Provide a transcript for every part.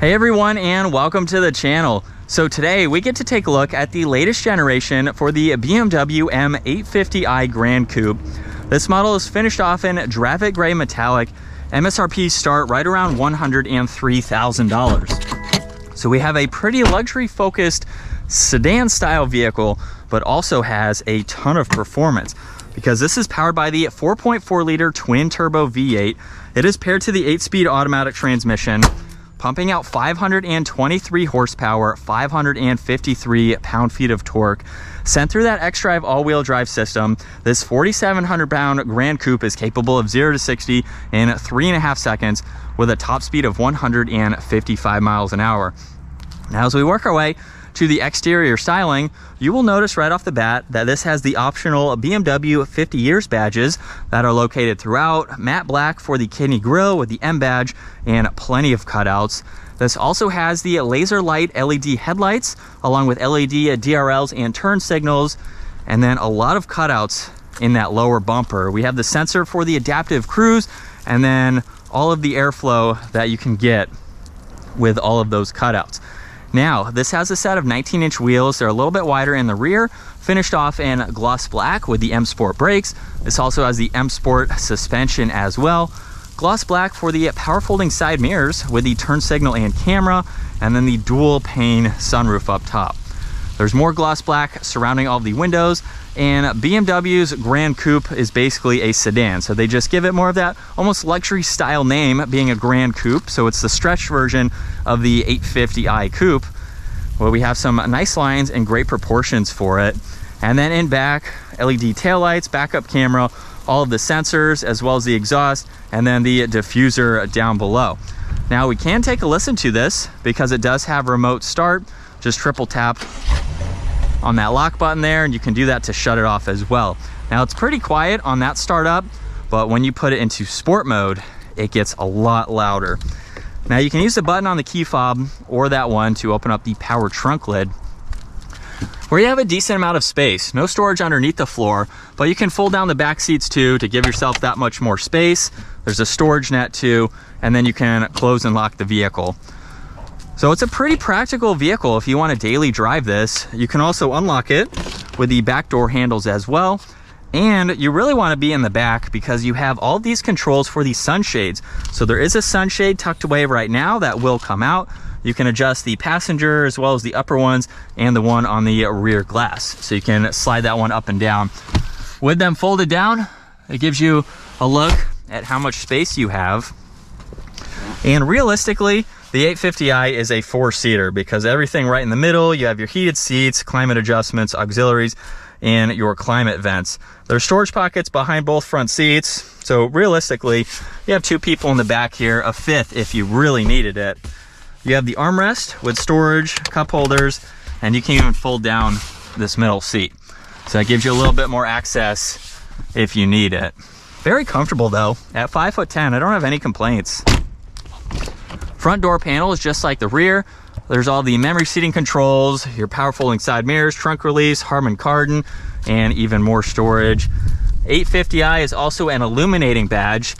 Hey everyone, and welcome to the channel. So today we get to take a look at the latest generation for the BMW M850i Gran Coupe. This model is finished off in Graphite Gray Metallic. MSRP start right around $103,000. So we have a pretty luxury focused sedan style vehicle, but also has a ton of performance because this is powered by the 4.4 liter twin turbo V8. It is paired to the 8-speed automatic transmission, pumping out 523 horsepower, 553 pound-feet of torque. Sent through that xDrive all-wheel drive system, this 4,700-pound Gran Coupe is capable of 0 to 60 in 3.5 seconds with a top speed of 155 miles an hour. Now, as we work our way to the exterior styling, you will notice right off the bat that this has the optional BMW 50 years badges that are located throughout, matte black for the kidney grille with the M badge and plenty of cutouts. This also has the laser light LED headlights along with LED DRLs and turn signals, and then a lot of cutouts in that lower bumper. We have the sensor for the adaptive cruise, and then all of the airflow that you can get with all of those cutouts. Now, this has a set of 19-inch wheels. They're a little bit wider in the rear, finished off in gloss black with the M Sport brakes. This also has the M Sport suspension as well. Gloss black for the power folding side mirrors with the turn signal and camera, and then the dual pane sunroof up top. There's more gloss black surrounding all of the windows, and BMW's Gran Coupe is basically a sedan. So they just give it more of that almost luxury style name, being a Gran Coupe. So it's the stretched version of the 850i Coupe. Well, we have some nice lines and great proportions for it. And then in back, LED taillights, backup camera, all of the sensors, as well as the exhaust, and then the diffuser down below. Now we can take a listen to this because it does have remote start. Just triple tap on that lock button there, and you can do that to shut it off as well. Now it's pretty quiet on that startup, but when you put it into sport mode, it gets a lot louder. Now you can use the button on the key fob or that one to open up the power trunk lid, where you have a decent amount of space. No storage underneath the floor, but you can fold down the back seats too to give yourself that much more space. There's a storage net too, and then you can close and lock the vehicle. So it's a pretty practical vehicle if you want to daily drive this. You can also unlock it with the back door handles as well. And you really want to be in the back because you have all these controls for the sunshades. So there is a sunshade tucked away right now that will come out. You can adjust the passenger as well as the upper ones and the one on the rear glass. So you can slide that one up and down. With them folded down, it gives you a look at how much space you have. And realistically, the 850i is a 4-seater because everything right in the middle, you have your heated seats, climate adjustments, auxiliaries, and your climate vents. There's storage pockets behind both front seats. So realistically, you have 2 people in the back here, a 5th if you really needed it. You have the armrest with storage, cup holders, and you can even fold down this middle seat. So that gives you a little bit more access if you need it. Very comfortable though. At 5'10", I don't have any complaints. Front door panel is just like the rear. There's all the memory seating controls, your power folding side mirrors, trunk release, Harman Kardon, and even more storage. 850i is also an illuminating badge.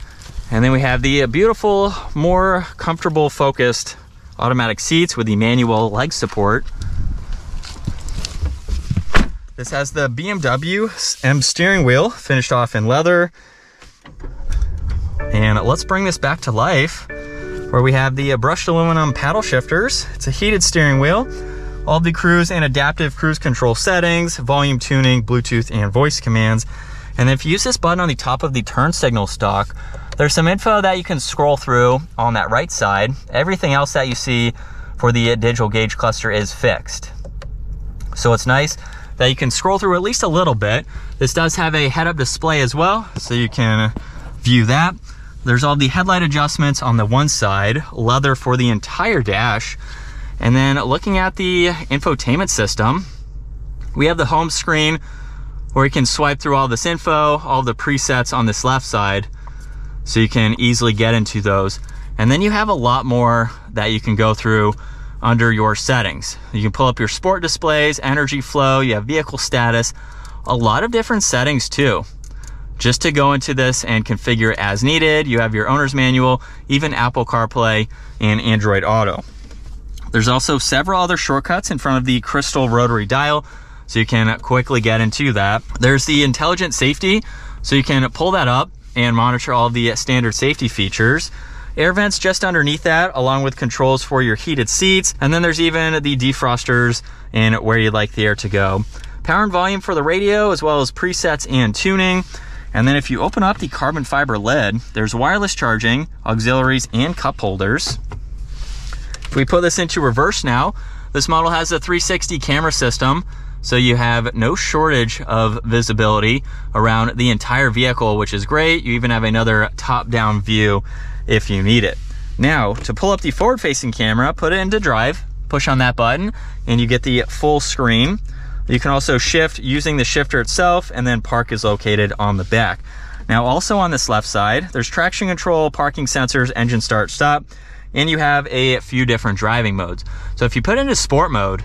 And then we have the beautiful, more comfortable focused automatic seats with the manual leg support. This has the BMW M steering wheel finished off in leather. And let's bring this back to life, where we have the brushed aluminum paddle shifters. It's a heated steering wheel, all the cruise and adaptive cruise control settings, volume tuning, Bluetooth, and voice commands. And if you use this button on the top of the turn signal stalk, there's some info that you can scroll through on that right side. Everything else that you see for the digital gauge cluster is fixed. So it's nice that you can scroll through at least a little bit. This does have a head-up display as well, so you can view that. There's all the headlight adjustments on the one side, leather for the entire dash. And then looking at the infotainment system, we have the home screen where you can swipe through all this info, all the presets on this left side, so you can easily get into those. And then you have a lot more that you can go through under your settings. You can pull up your sport displays, energy flow, you have vehicle status, a lot of different settings too. Just to go into this and configure as needed, you have your owner's manual, even Apple CarPlay and Android Auto. There's also several other shortcuts in front of the crystal rotary dial, so you can quickly get into that. There's the intelligent safety, so you can pull that up and monitor all the standard safety features. Air vents just underneath that, along with controls for your heated seats. And then there's even the defrosters and where you'd like the air to go. Power and volume for the radio, as well as presets and tuning. And then if you open up the carbon fiber lid, there's wireless charging, auxiliaries, and cup holders. If we put this into reverse now, this model has a 360 camera system, so you have no shortage of visibility around the entire vehicle, which is great. You even have another top-down view if you need it. Now, to pull up the forward-facing camera, put it into drive, push on that button, and you get the full screen. You can also shift using the shifter itself, and then park is located on the back. Now, also on this left side, there's traction control, parking sensors, engine start, stop, and you have a few different driving modes. So if you put it into sport mode,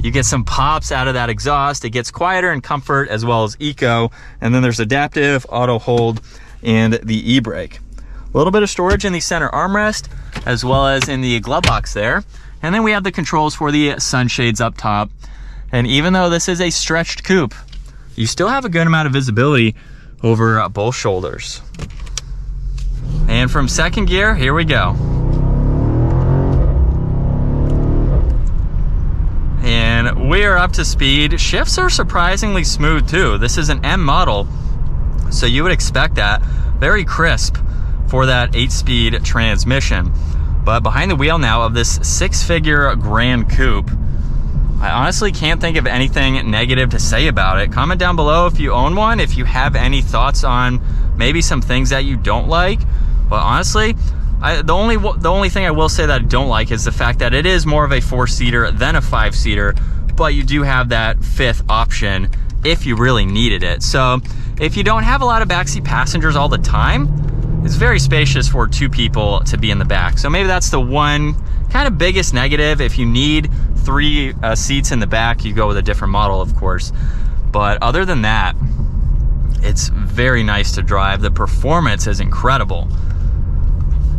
you get some pops out of that exhaust. It gets quieter in comfort as well as eco. And then there's adaptive, auto hold, and the e-brake. A little bit of storage in the center armrest as well as in the glove box there. And then we have the controls for the sunshades up top. And even though this is a stretched coupe, you still have a good amount of visibility over both shoulders. And from second gear, here we go. And we are up to speed. Shifts are surprisingly smooth too. This is an M model, so you would expect that. Very crisp for that 8-speed transmission. But behind the wheel now of this 6-figure Gran Coupe, I honestly can't think of anything negative to say about it. Comment down below if you own one, if you have any thoughts on maybe some things that you don't like. But honestly, the only thing I will say that I don't like is the fact that it is more of a 4-seater than a 5-seater, but you do have that 5th option if you really needed it. So if you don't have a lot of backseat passengers all the time, it's very spacious for 2 people to be in the back. So maybe that's the one kind of biggest negative. If you need 3 seats in the back, you go with a different model, of course. But other than that, it's very nice to drive. The performance is incredible.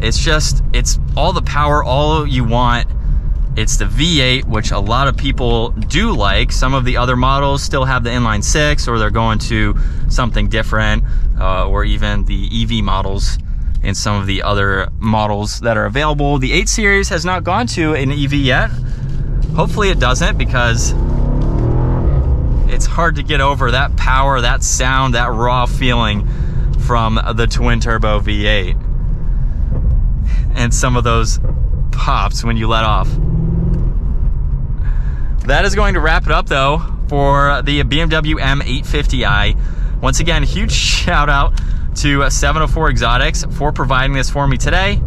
It's all the power, all you want. It's the V8, which a lot of people do like. Some of the other models still have the inline 6, or they're going to something different, or even the EV models and some of the other models that are available. The 8 Series has not gone to an EV yet. Hopefully it doesn't, because it's hard to get over that power, that sound, that raw feeling from the twin-turbo V8. And some of those pops when you let off. That is going to wrap it up though for the BMW M850i. Once again, huge shout out to 704 Exotics for providing this for me today.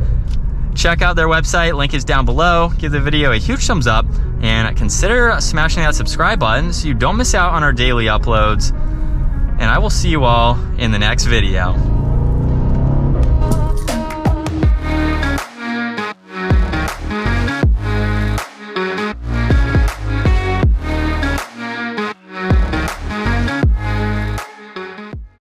Check out their website, link is down below. Give the video a huge thumbs up and consider smashing that subscribe button so you don't miss out on our daily uploads. And I will see you all in the next video.